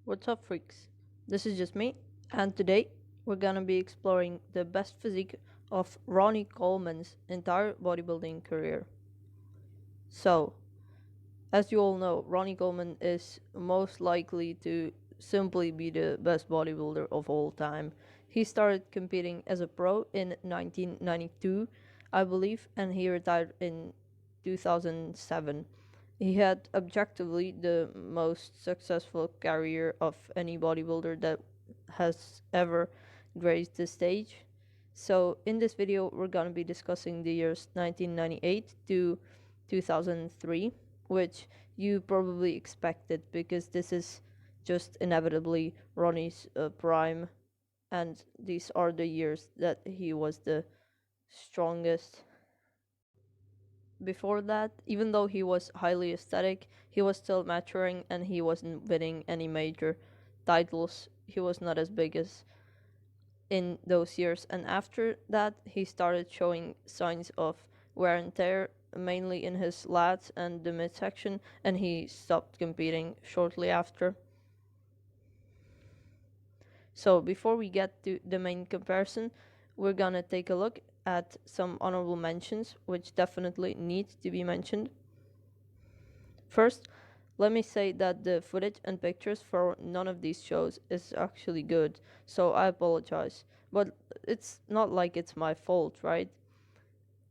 What's up, freaks? This is just me, and today we're gonna be exploring the best physique of Ronnie Coleman's entire bodybuilding career. So, as you all know, Ronnie Coleman is most likely to simply be the best bodybuilder of all time. He started competing as a pro in 1992, I believe, and he retired in 2007. He had objectively the most successful career of any bodybuilder that has ever graced the stage. So, in this video, we're gonna be discussing the years 1998 to 2003, which you probably expected because this is just inevitably Ronnie's prime, and these are the years that he was the strongest. Before that, even though he was highly aesthetic, he was still maturing and he wasn't winning any major titles. He was not as big as in those years, and after that he started showing signs of wear and tear, mainly in his lats and the midsection, and he stopped competing shortly after. So before we get to the main comparison, we're gonna take a look at some honorable mentions which definitely need to be mentioned. First, let me say that the footage and pictures for none of these shows is actually good, so I apologize. But it's not like it's my fault, right?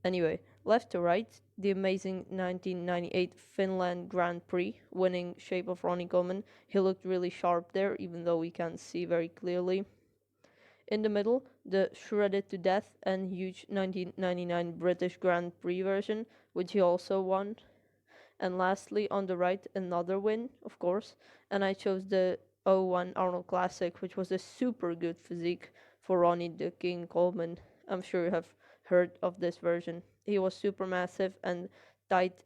Anyway, left to right, the amazing 1998 Finland Grand Prix winning shape of Ronnie Coleman. He looked really sharp there, even though we can't see very clearly. In the middle, the shredded to death and huge 1999 British Grand Prix version, which he also won. And lastly, on the right, another win, of course, and I chose the 01 Arnold Classic, which was a super good physique for Ronnie the King Coleman. I'm sure you have heard of this version. He was super massive and tight,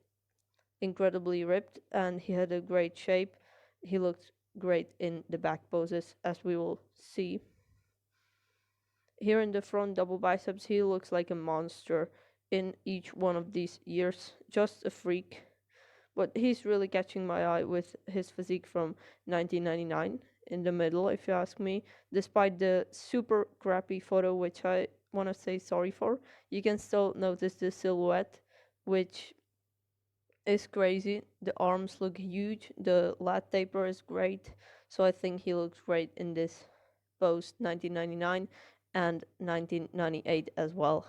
incredibly ripped, and he had a great shape. He looked great in the back poses, as we will see. Here in the front double biceps, he looks like a monster in each one of these years. Just a freak. But he's really catching my eye with his physique from 1999 in the middle, if you ask me. Despite the super crappy photo, which I want to say sorry for, you can still notice the silhouette, which is crazy. The arms look huge, the lat taper is great, so I think he looks great in this post 1999 and 1998 as well.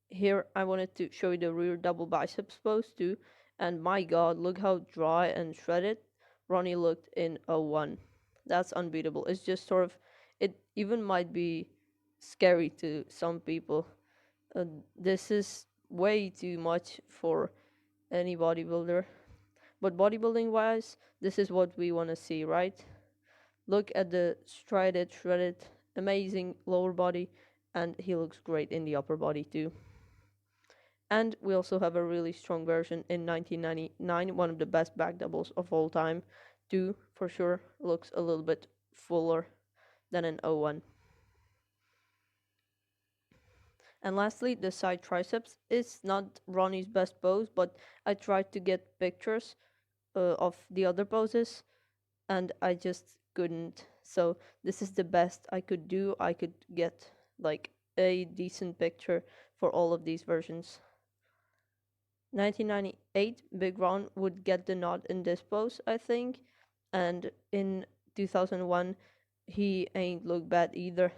Here I wanted to show you the rear double biceps pose too, and my god, look how dry and shredded Ronnie looked in 01. That's unbeatable. It's just sort of, it even might be scary to some people. This is way too much for any bodybuilder, but bodybuilding wise, this is what we want to see, right? Look at the shredded, amazing lower body, and he looks great in the upper body too. And we also have a really strong version in 1999, one of the best back doubles of all time. Two, for sure, looks a little bit fuller than an 01. And lastly, the side triceps is not Ronnie's best pose, but I tried to get pictures of the other poses, and I just couldn't. So this is the best I could do. I could get like a decent picture for all of these versions. 1998, Big Ron would get the nod in this pose, I think, and in 2001, he ain't look bad either,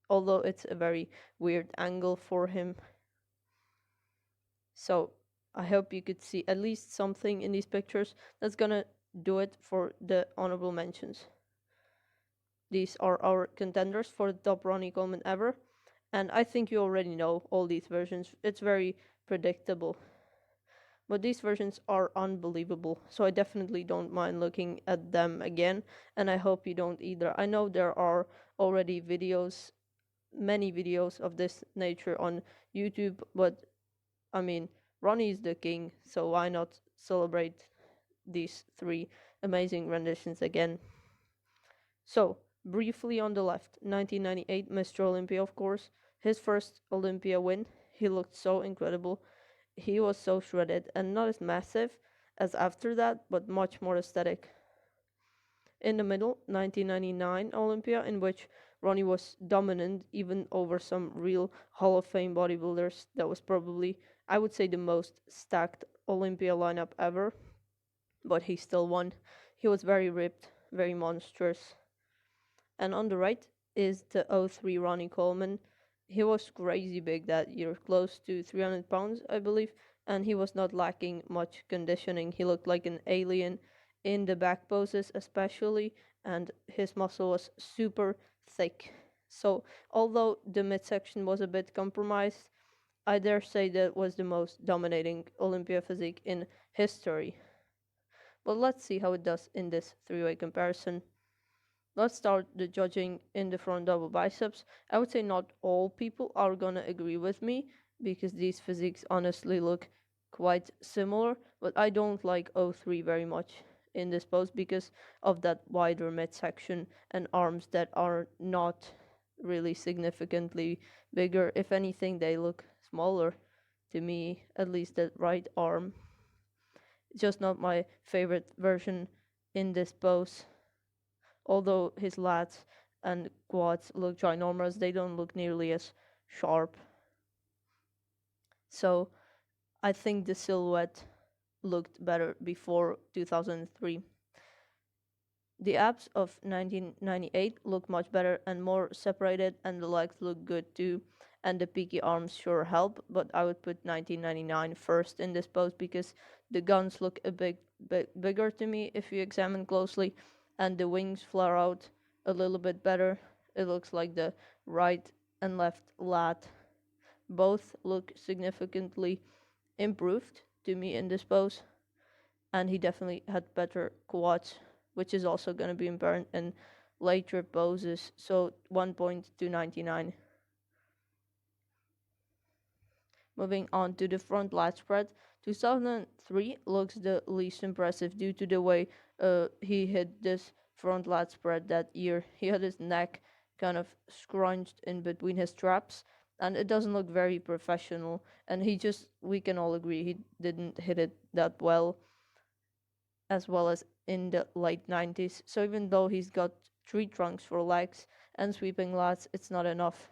although it's a very weird angle for him. So I hope you could see at least something in these pictures. That's gonna do it for the honorable mentions. These are our contenders for the top Ronnie Coleman ever, and I think you already know all these versions. It's very predictable. But these versions are unbelievable, so I definitely don't mind looking at them again, and I hope you don't either. I know there are already videos, many videos of this nature on YouTube, but I mean, Ronnie is the king, so why not celebrate these three amazing renditions again? So, briefly on the left, 1998 Mr. Olympia, of course, his first Olympia win. He looked so incredible. He was so shredded and not as massive as after that, but much more aesthetic. In the middle, 1999 Olympia, in which Ronnie was dominant even over some real Hall of Fame bodybuilders. That was probably, I would say, the most stacked Olympia lineup ever, but he still won. He was very ripped, very monstrous. And on the right is the '03 Ronnie Coleman. He was crazy big that year, close to 300 pounds, I believe, and he was not lacking much conditioning. He looked like an alien in the back poses, especially, and his muscle was super thick. So, although the midsection was a bit compromised, I dare say that was the most dominating Olympia physique in history. But let's see how it does in this three-way comparison. Let's start the judging in the front double biceps. I would say not all people are gonna agree with me because these physiques honestly look quite similar, but I don't like '03 very much in this pose because of that wider midsection and arms that are not really significantly bigger. If anything, they look smaller to me, at least that right arm. Just not my favorite version in this pose. Although his lats and quads look ginormous, they don't look nearly as sharp. So I think the silhouette looked better before 2003. The abs of 1998 look much better and more separated, and the legs look good too. And the peaky arms sure help, but I would put 1999 first in this pose because the guns look a bit bigger to me if you examine closely, and the wings flare out a little bit better. It looks like the right and left lat both look significantly improved to me in this pose, and he definitely had better quads, which is also going to be apparent in later poses. So 1 point to 99. Moving on to the front lat spread, 2003 looks the least impressive due to the way he hit this front lat spread that year. He had his neck kind of scrunched in between his traps, and it doesn't look very professional. And we can all agree, he didn't hit it that well as in the late 90s. So even though he's got three trunks for legs and sweeping lats, it's not enough.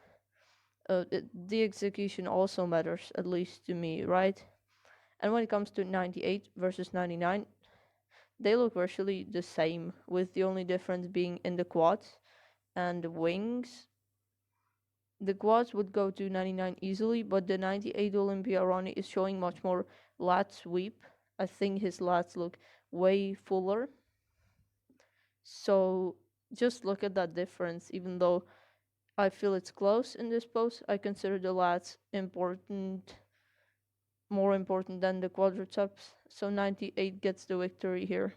The execution also matters, at least to me, right? And when it comes to 98 versus 99, they look virtually the same, with the only difference being in the quads and the wings. The quads would go to 99 easily, but the 98 Olympia Ronnie is showing much more lat sweep. I think his lats look way fuller. So just look at that difference. Even though I feel it's close in this pose, I consider the lats more important than the quadriceps. So 98 gets the victory here.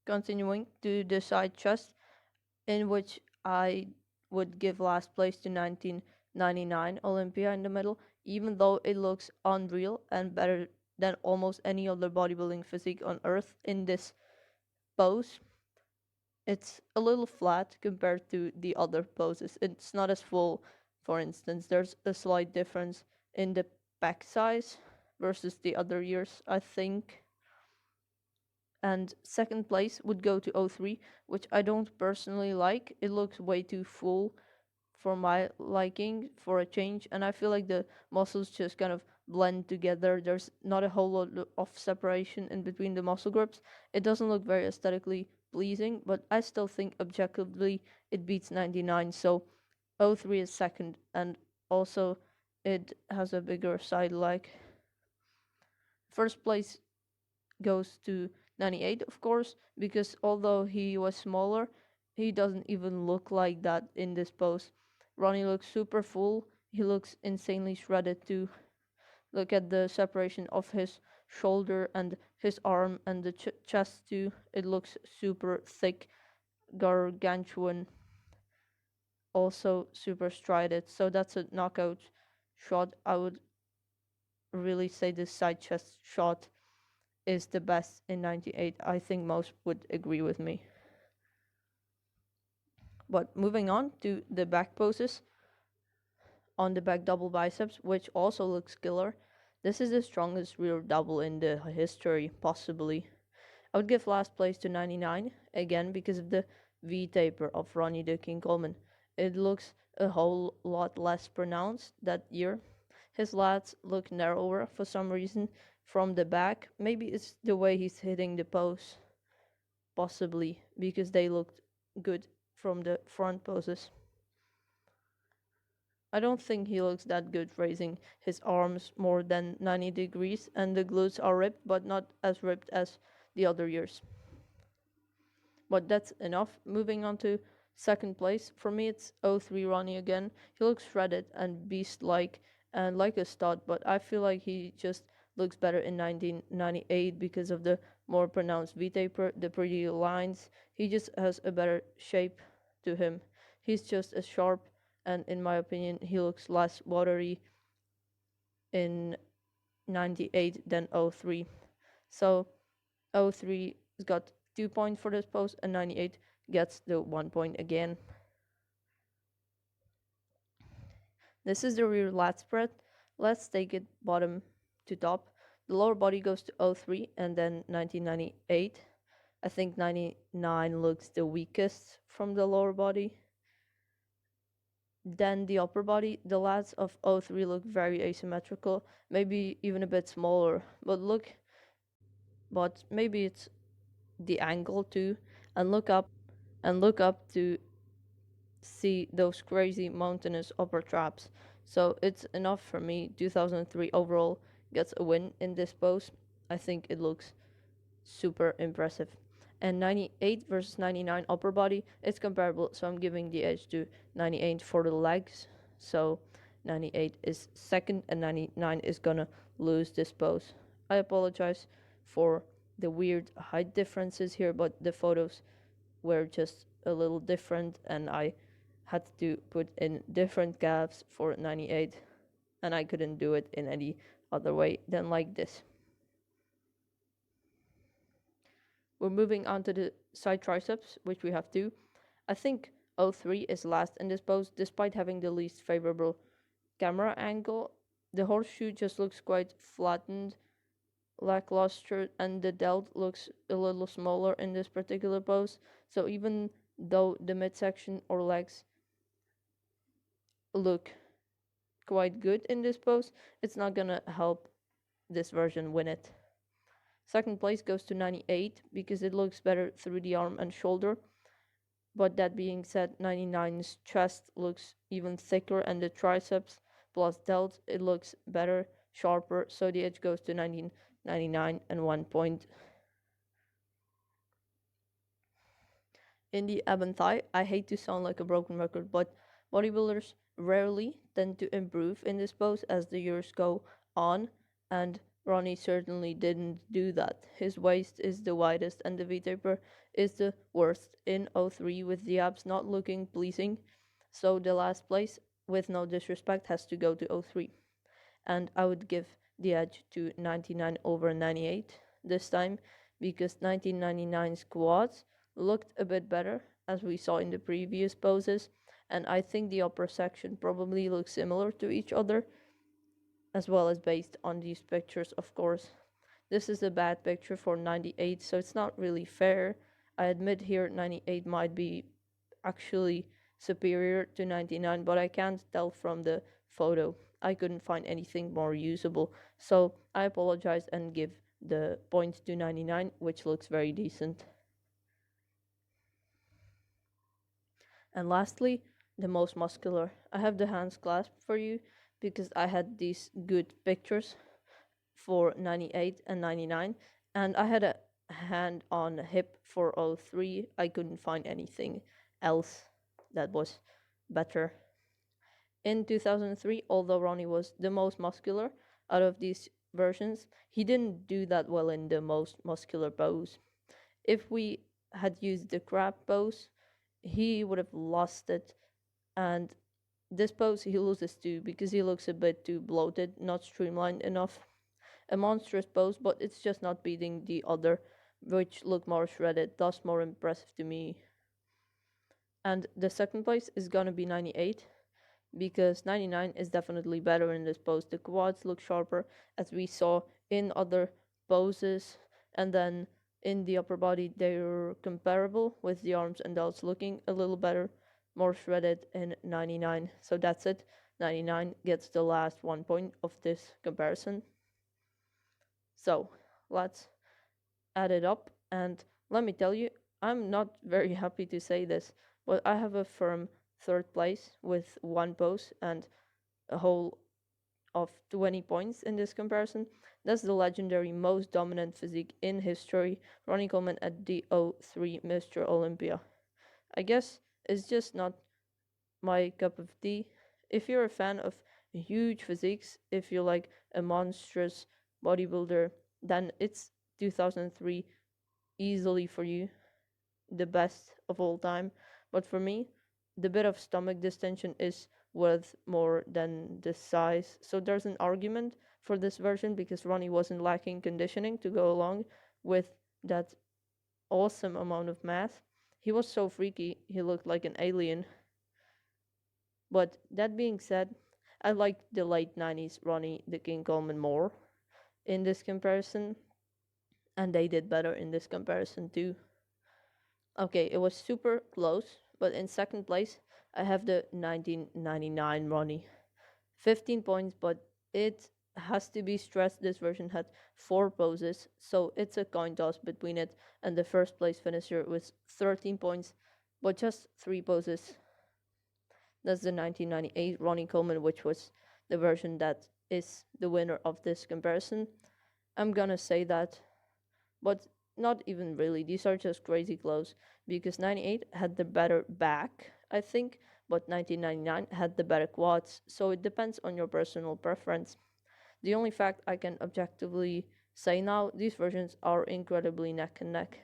Continuing to the side chest, in which I would give last place to 1999 Olympia in the middle, even though it looks unreal and better than almost any other bodybuilding physique on earth in this pose. It's a little flat compared to the other poses. It's not as full, for instance. There's a slight difference in the back size versus the other years, I think. And second place would go to '03, which I don't personally like. It looks way too full for my liking for a change, and I feel like the muscles just kind of blend together. There's not a whole lot of separation in between the muscle groups. It doesn't look very aesthetically pleasing, but I still think objectively it beats 99. So '03 is second, and also it has a bigger side leg. First place goes to 98, of course, because although he was smaller, he doesn't even look like that in this pose. Ronnie looks super full. He looks insanely shredded too. Look at the separation of his shoulder and his arm and the chest too. It looks super thick, gargantuan, also super strided. So that's a knockout shot. I would really say this side chest shot is the best in 98. I think most would agree with me. But moving on to the back poses on the back double biceps, which also looks killer. This is the strongest rear double in the history, possibly. I would give last place to 99, again because of the V taper of Ronnie the King Coleman. It looks a whole lot less pronounced that year. His lats look narrower for some reason from the back. Maybe it's the way he's hitting the pose, possibly because they looked good from the front poses. I don't think he looks that good raising his arms more than 90 degrees, and the glutes are ripped, but not as ripped as the other years. But that's enough. Moving on to second place. For me, it's 03 Ronnie again. He looks shredded and beast-like and like a stud, but I feel like he just looks better in 1998 because of the more pronounced V-taper, the pretty lines. He just has a better shape to him. He's just as sharp, and in my opinion, he looks less watery in 98 than 03. So 03 has got 2 points for this pose, and 98 gets the 1 point again. This is the rear lat spread. Let's take it bottom to top. The lower body goes to 03 and then 1998. I think 99 looks the weakest from the lower body. Then the upper body, the lats of 03 look very asymmetrical, maybe even a bit smaller, but maybe it's the angle too, and look up to see those crazy mountainous upper traps. So it's enough for me. 2003 overall gets a win in this pose. I think it looks super impressive. And 98 versus 99 upper body, it's comparable, so I'm giving the edge to 98 for the legs. So 98 is second and 99 is gonna lose this pose. I apologize for the weird height differences here, but the photos were just a little different and I had to put in different gaps for 98, and I couldn't do it in any other way than like this. We're moving on to the side triceps, which we have two. I think 03 is last in this pose, despite having the least favorable camera angle. The horseshoe just looks quite flattened, lackluster, and the delt looks a little smaller in this particular pose. So even though the midsection or legs look quite good in this pose, it's not gonna help this version win it. Second place goes to 98 because it looks better through the arm and shoulder. But that being said, 99's chest looks even thicker, and the triceps plus delt, it looks better, sharper. So the edge goes to 1999 and 1 point. In the ab and thigh, I hate to sound like a broken record, but bodybuilders rarely tend to improve in this pose as the years go on, and Ronnie certainly didn't do that. His waist is the widest and the V-taper is the worst in 03, with the abs not looking pleasing. So the last place, with no disrespect, has to go to 03. And I would give the edge to 99 over 98 this time, because 1999's quads looked a bit better, as we saw in the previous poses, and I think the upper section probably looks similar to each other, as well as based on these pictures, of course. This is a bad picture for 98, so it's not really fair. I admit here 98 might be actually superior to 99, but I can't tell from the photo. I couldn't find anything more usable, so I apologize and give the point to 99, which looks very decent. And lastly, the most muscular. I have the hands clasped for you because I had these good pictures for 98 and 99, and I had a hand on hip for 03. I couldn't find anything else that was better. In 2003, although Ronnie was the most muscular out of these versions, he didn't do that well in the most muscular pose. If we had used the crab pose, he would have lost it, and this pose he loses too because he looks a bit too bloated, not streamlined enough. A monstrous pose, but it's just not beating the other, which look more shredded, thus more impressive to me. And the second place is gonna be 98 because 99 is definitely better in this pose. The quads look sharper, as we saw in other poses, and then in the upper body they're comparable, with the arms and delts looking a little better, more shredded in 99. So that's it. 99 gets the last 1 point of this comparison. So let's add it up, and let me tell you, I'm not very happy to say this, but I have a firm third place with one pose and a whole of 20 points in this comparison. That's the legendary most dominant physique in history, Ronnie Coleman at the 03 Mr. Olympia. I guess it's just not my cup of tea. If you're a fan of huge physiques, if you're like a monstrous bodybuilder, then it's 2003 easily for you, the best of all time. But for me, the bit of stomach distension is worth more than the size. So there's an argument for this version because Ronnie wasn't lacking conditioning to go along with that awesome amount of mass. He was so freaky, he looked like an alien. But that being said, I like the late 90s Ronnie the King Coleman more in this comparison, and they did better in this comparison too. Okay, it was super close, but in second place, I have the 1999 Ronnie. 15 points, but it has to be stressed this version had 4 poses, so it's a coin toss between it and the first place finisher with 13 points, but just 3 poses. That's the 1998 Ronnie Coleman, which was the version that is the winner of this comparison. I'm gonna say that, but not even really. These are just crazy close because 98 had the better back, I think, but 1999 had the better quads. So it depends on your personal preference. The only fact I can objectively say now, these versions are incredibly neck and neck.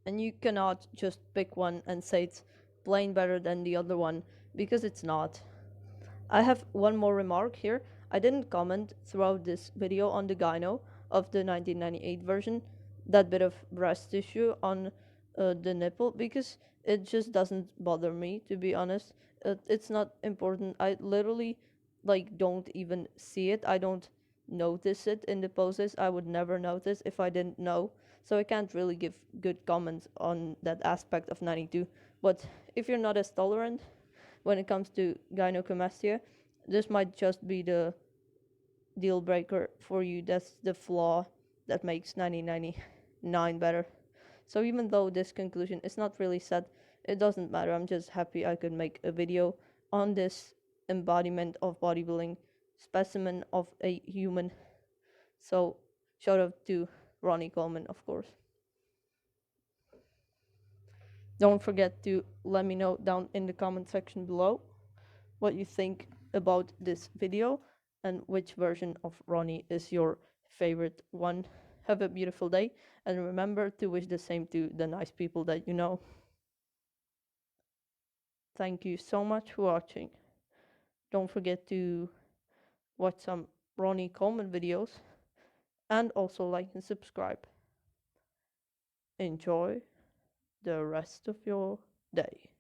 And you cannot just pick one and say it's plain better than the other one because it's not. I have one more remark here. I didn't comment throughout this video on the gyno of the 1998 version, that bit of breast tissue on the nipple, because it just doesn't bother me, to be honest. It's not important. I literally like don't even see it. I don't notice it in the poses. I would never notice if I didn't know. So I can't really give good comments on that aspect of 92. But if you're not as tolerant when it comes to gynecomastia, this might just be the deal breaker for you. That's the flaw that makes 1999 better. So even though this conclusion is not really set, it doesn't matter. I'm just happy I could make a video on this embodiment of bodybuilding, specimen of a human. So shout out to Ronnie Coleman, of course. Don't forget to let me know down in the comment section below what you think about this video and which version of Ronnie is your favorite one. Have a beautiful day, and remember to wish the same to the nice people that you know. Thank you so much for watching. Don't forget to watch some Ronnie Coleman videos and also like and subscribe. Enjoy the rest of your day.